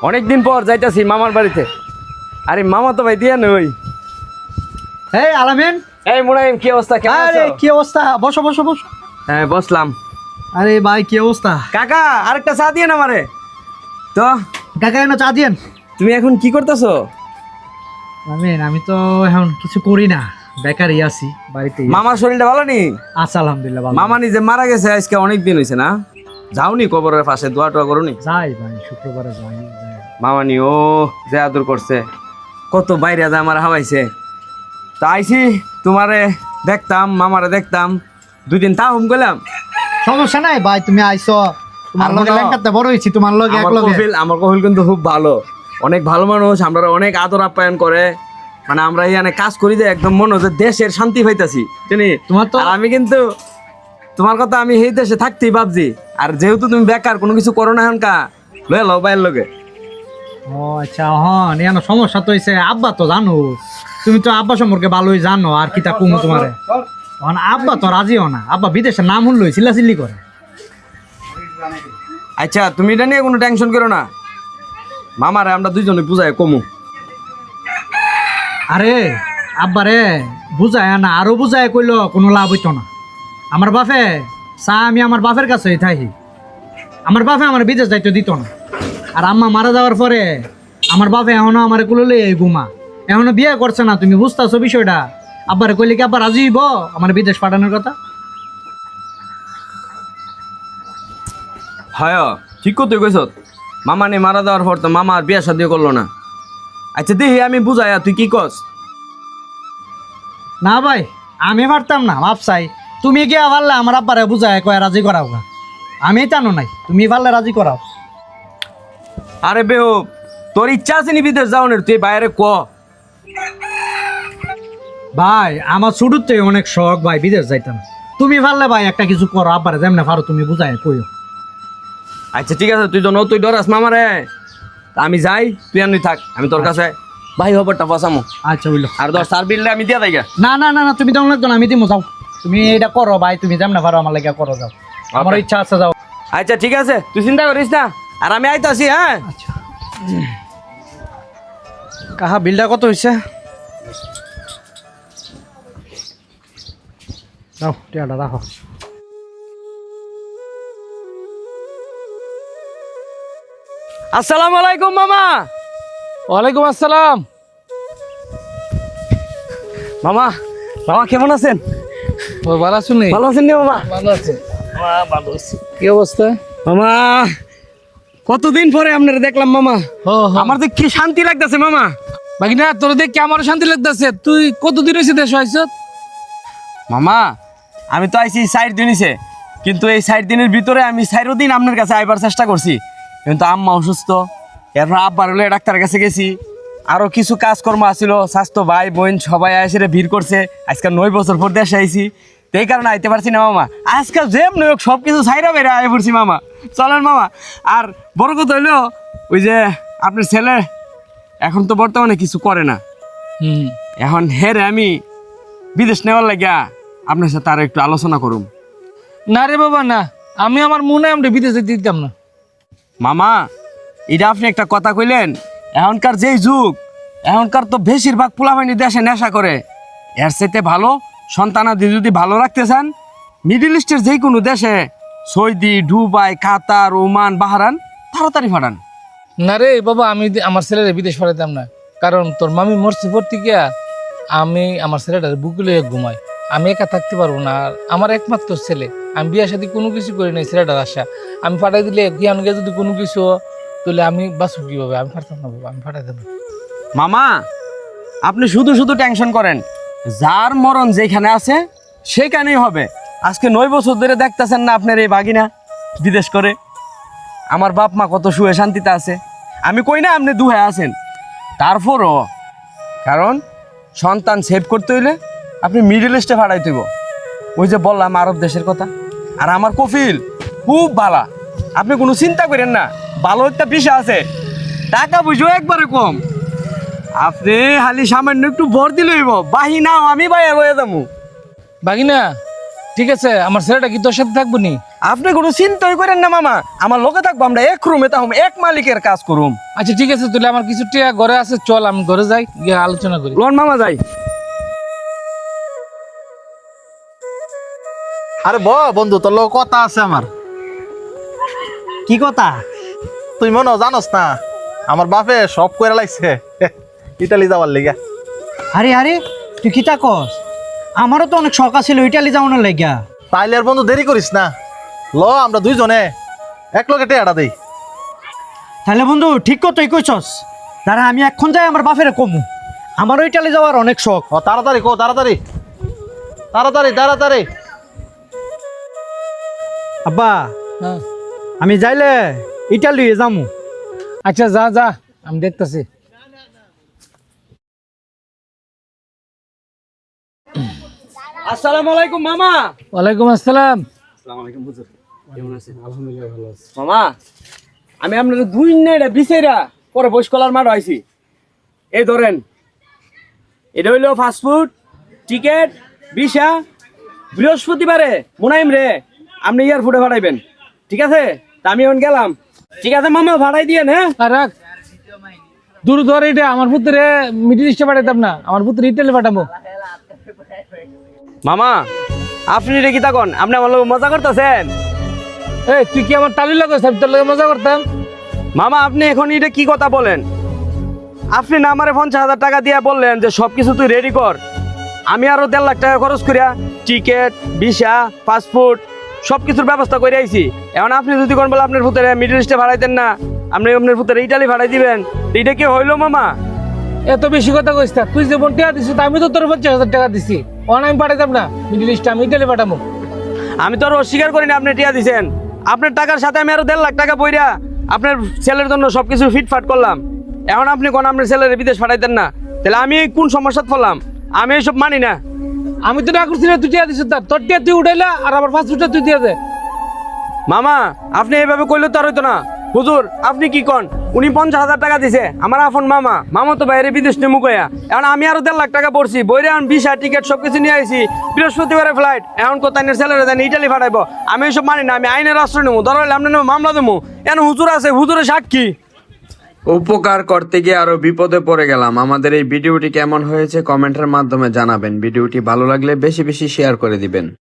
অনেকদিন পর যাইতাছি মামার বাড়িতে। আরে মামা তো ভাই দিয়া নই। এই আলামিন, এই মুনাইম, কি অবস্থা? কেমন আরে আছো? কি অবস্থা? বসো বসো বসো। হ্যাঁ বসলাম। আরে ভাই কি অবস্থা? কাকা আরেকটা চা দিয়ে না আমারে তো। কাকা এনে চা দিয়েন। তুমি এখন কি করতেছো? আলামিন, আমি তো এখন কিছু করি না, বেকারই আছি বাড়িতে। মামার শরীরটা ভালো নি? আচ্ছা আলহামদুলিল্লাহ ভালো। মামা নিজে মারা গেছে আজকে অনেক দিন হয়েছে না? যাওনি কবরের পাশে দোয়া টোয়া করোনি? যাই ভাই, শুক্রবারে যাই। মামা নি ও যে আদর করছে, কত বাইরে যা আমার হাওয়াইছে। তা আইছি তোমারে দেখতাম, মামারে দেখতাম, 2 দিন তাহুম গেলাম। সমস্যা নাই ভাই, তুমি আইছো, তোমার আর লগে বলো, লেখাতে বড় হইছি, তোমার লগে এক লগে। আমার কফিল কিন্তু খুব ভালো, অনেক ভালো মানুষ, আমরা অনেক আদর আপ্যায়ন করে। মানে আমরা এখানে কাজ করি যে একদম মনে হচ্ছে দেশের শান্তি পাইতাছি, জানি তোমার তো আমি কিন্তু তোমার কথা আমি এই দেশে থাকতেই ভাবছি। আর যেহেতু তুমি বেকার, কোনো কিছু করো না এখনকা, লয়ে লও বাইরের লগে। ও আচ্ছা, হ্যাঁ নিয়ে সমস্যা তো হইছে। আব্বা তো জানো, তুমি তো আব্বা সম্পর্কে ভালোই জানো। আর কি তা কুমু তোমারে, এখন আব্বা তো রাজিও না। আব্বা বিদেশের নাম শুনলই চিল্লাচিল্লি করে। আচ্ছা তুমি এটা নিয়ে কোনো টেনশন করো না, মামারে আমরা দুইজনে বুঝাই কমু। আরে আব্বারে বুঝায় না, আরো বুঝায় কইলো কোনো লাভ হইতো না। আমার বাপে চা আমি আমার বাপের কাছেই থাকি। আমার বাপে আমার বিদেশ যাইতে দিত না। আর আম্মা মারা যাওয়ার পরে আমার বাপে এখনো আমার কুললে এই ঘুমা, এখনো বিয়ে করছে না। তুমি বুঝতেছো বিষয়টা? আব্বারে কইলে কি আব্বা রাজি হইব আমার বিদেশ পাঠানোর কথা? হয় ঠিক করতে কইস, মামা নে মারা যাওয়ার পর তো মামা আর বিয়া শাদিও করলো না। আচ্ছা দেখি আমি বুঝাই, তুই কি কস? না ভাই, আমি পারতাম না, মাপ চাই। তুমি গিয়া পারলে আমার আব্বারে বুঝায় কয় রাজি করাও না। আমি টানো নাই, তুমি পারলে রাজি করাও। আরে বেহ, তোর ইচ্ছা আছে নি বিদেশ যাওয়ার? তুই বাইরে ক। ভাই আমার শুরুতে অনেক শখ ভাই বিদেশ যাইতাম। তুমি পারলে ভাই একটা কিছু করো, আব্বারে যেমনে পারো তুমি বুঝায় কইও। আচ্ছা ঠিক আছে, তুই তো তুই ডরাস মামারে, আমি যাই, তুই আনি থাক, আমি তোর কাছে ভাই খবরটা পৌঁছামো। আচ্ছা বুঝলো। আর 10 সার বিললে আমি দিয়া দেয়। না না না না, তুমি তেমন লাগতো না, আমি দিমো, যাও। তুমি এটা করো ভাই, তুমি যেমনে পারো আমার লাগে করো, যাও। আমার ইচ্ছা আছে, যাও। আচ্ছা ঠিক আছে, তুই চিন্তা করিস না, আর আমি আইতাছি। হ্যাঁ আচ্ছা, কাহা বিলটা কত হয়েছে? যাও, টিয়াটা রাখো। আসসালামু আলাইকুম মামা। ওয়ালাইকুম আসসালাম। মামা, মামা কেমন আছেন? ও ভালো আছো নি? ভালো আছেন নি মামা? ভালো আছে। ভালো আছি। কি অবস্থা? মামা কতদিন পরে আপনারা দেখলাম মামা, আমার তো কি শান্তি লাগতেছে মামা। বাকি না তোর দেখে আমার শান্তি লাগতেছে। তুই কতদিন হয়েছে দেশ আইছ? মামা আমি তো আইছি 4 দিন হইছে, কিন্তু এই 4 দিনের ভিতরে আমি 4 দিন আপনার কাছে আইবার চেষ্টা করছি, কিন্তু আম্মা অসুস্থ। এরপর আব্বার হলে ডাক্তারের কাছে গেছি, আরো কিছু কাজকর্ম আছিল, স্বাস্থ্য ভাই বোন সবাই এসে ভিড় করছে। আজকে 9 বছর পর দেশে আইছি, তো এই কারণে আইতে পারছি না মামা। আজকাল যেমন হোক সব কিছু ছাইরা বেড়ে আয় পড়ছি মামা। চলেন মামা। আর বড় কথা হইলো ওই যে আপনার ছেলে এখন তো বর্তমানে কিছু করে না, এখন হেরে আমি বিদেশ নেওয়ার লাগিয়া আপনার সাথে আরো একটু আলোচনা করুম। না রে বাবা না, আমি আমার মনে আমরা বিদেশে দিতাম না। মামা এটা আপনি একটা কথা কইলেন, এখনকার যেই যুগ, এখনকার তো বেশিরভাগ পোলাপানি দেশে নেশা করে। এর চাইতে ভালো সন্তানাদি যদি ভালো রাখতে চান, মিডল ইস্টের যে কোনো দেশে, সৌদি, দুবাই, কাতার, ওমান, বাহরান, তাড়াতাড়ি ফাটান। না রে বাবা, আমি আমার ছেলেরে বিদেশ পাঠাইতাম না। কারণ তোর মামি মরছে ভর্তি গিয়া আমি আমার ছেলেটার বুকুলে ঘুমাই। আমি একা থাকতে পারবো না। আর আমার একমাত্র ছেলে, আমি বিয়ের সাথে কোনো কিছু করি নাই। ছেলেটার আশা আমি পাঠাই দিলে জ্ঞান গিয়ে যদি কোনো কিছু তাহলে আমি বাঁচব কীভাবে? আমি পারতাম না বাবা, আমি পাঠাই দেবো। মামা আপনি শুধু শুধু টেনশন করেন, যার মরণ যেখানে আছে সেখানেই হবে। আজকে 9 বছর ধরে দেখতেছেন না আপনার এই বাগিনা বিদেশ করে, আমার বাপ মা কত সুখে শান্তিতে আছে। আমি কই না আপনি দুহে আছেন, তারপরও কারণ সন্তান সেভ করতে হইলে আপনি মিডল ইস্টে ফাটাইতে হইব। ওই যে বললাম আরব দেশের কথা। আর আমার কফিল খুব ভালো, আপনি কোনো চিন্তা করেন না, ভালো একটা বিষয় আছে, টাকা বুঝো একবারে কম। আপনি খালি সামান্য একটু ভর দিলে হইব, বাহি নাও আমি বাইয়া লয়ে যাবো। বাকি না ঠিক আছে আমার ছেলেটা কি তোর সাথে থাকবো নি? আপনি কোনো চিন্তাই করেন না মামা, আমার লোকে থাকবো, আমরা এক রুমে তাহম এক মালিকের কাজ করুম। আচ্ছা ঠিক আছে, তাহলে আমার কিছু টিয়া ঘরে আছে, চল আমি ঘরে যাই, গিয়ে আলোচনা করি। লোন মামা যাই। আরে বন্ধু, তোর লোক কথা আছে আমার। কি কথা? তুই মনে হয় জানোস না, আমার বাপে সব করে লাগছে ইটালি যাওয়ার লিগা। আরে আরে তুই কি তা কস? আমারও তো অনেক শখ আছিল ইটালি যাওয়ানোর লাগিয়া। তাইলে আর বন্ধু দেরি করিস না, আমরা দুইজনে এক লগে টেয়াটা দেই। তাহলে বন্ধু ঠিক কথাই কইছস, দাঁড়া আমি এখন যাই আমার বাপের কমু, আমারও ইটালি যাওয়ার অনেক শখ। ও তাড়াতাড়ি কো, তাড়াতাড়ি তাড়াতাড়ি তাড়াতাড়ি। আব্বা হ্যাঁ। আমি যাইলে ইটালি যামু। আচ্ছা যা যা, আমি দেখতেছি। আসসালামু আলাইকুম মামা। ওয়ালাইকুম আসসালাম। মামা আমি আপনার দুই না বিছেরা পরে বস কলার মাঠ আইছি। এই ধরেন, এটা হইলো ফাস্টফুড টিকেট ভিসা। বৃহস্পতিবারে মুনাইম রে আপনি এয়ারপোর্টে ভাড়াইবেন, ঠিক আছে? তা আমি এখন গেলাম, ঠিক আছে মামা, ভাড়াই দিয়ে হ্যাঁ। আর রাখ, দূর ধর, এটা আমার পুত্রে মিডিল ইস্টে পাঠাইতাম না, আমার পুত্র ইটালি পাঠাবো। মামা আপনি রে কি থাকুন, আপনি আমার লোক মজা করতেছেন? এই তুই কি আমার তালি লাগাস? আমি তোর লগে মজা করতাম? মামা আপনি এখন এটা কি কথা বলেন? আপনি না আমারে 50,000 টাকা দিয়ে বললেন যে সব কিছু তুই রেডি কর, আমি আরো 1.5 লাখ টাকা খরচ করিয়া টিকেট ভিসা পাসপোর্ট সব কিছুর ব্যবস্থা করে আইছি। এখন আপনি যদি কোন বলে আপনার ভূতের মিডল ইস্টে ভাড়াইতেন না, আপনি আপনার ভূতের ইটালি ভাড়াই দিবেন, এটা কি হইলো মামা? এত বেশি কথা কইস না, তুই যেমন টাকা দিছিস আমি তো তোর 50,000 টাকা দিছি, অন আমি পাঠাইতাম না মিডিল ইস্টে, আমি ইটালি পাঠাবো। আমি তো আর অস্বীকার করি না আপনি টিয়া দিছেন, আপনার টাকার সাথে আমি আরো 1.5 লাখ টাকা বইরা আপনার ছেলের জন্য সবকিছু ফিটফাট করলাম। এখন আপনি কোন আপনার ছেলের বিদেশ পাঠাইতেন না, তাহলে আমি কোন সমস্যাত পড়লাম? আমি এইসব মানি না। আমি তো না করছি না, তুই টাকা দিছিস, তোর টাকা তুই উঠাইলা আর আমার পাসপোর্টটা তুই দিয়ে দে। মামা আপনি এইভাবে কইলে তো আর হইতো না। হুজুর আপনি কি কন, উনি 50,000 টাকা দিছে, আমার আপন মামা, মামা তো বাইরে বিদেশ নেমু কয়া। এখন আমি আরো 1.5 লাখ টাকা পড়ছি বইরে, এখন ভিসা টিকিট সবকিছু নিয়ে আইছি, বৃহস্পতিবারে ফ্লাইট। এখন কোথায় ছেলেরা জানি ইটালি ফাটাইবো, আমি এইসব মানি না। আমি আইনের আশ্রয় নেবো, ধরো আপনি নেবো, মামলা দেবো। এখন হুজুর আছে, হুজুরের সাক্ষী। উপকার করতে গিয়ে আরো বিপদে পড়ে গেলাম। আমাদের এই ভিডিওটি কেমন হয়েছে কমেন্টের মাধ্যমে জানাবেন। ভিডিওটি ভালো লাগলে বেশি বেশি শেয়ার করে দিবেন।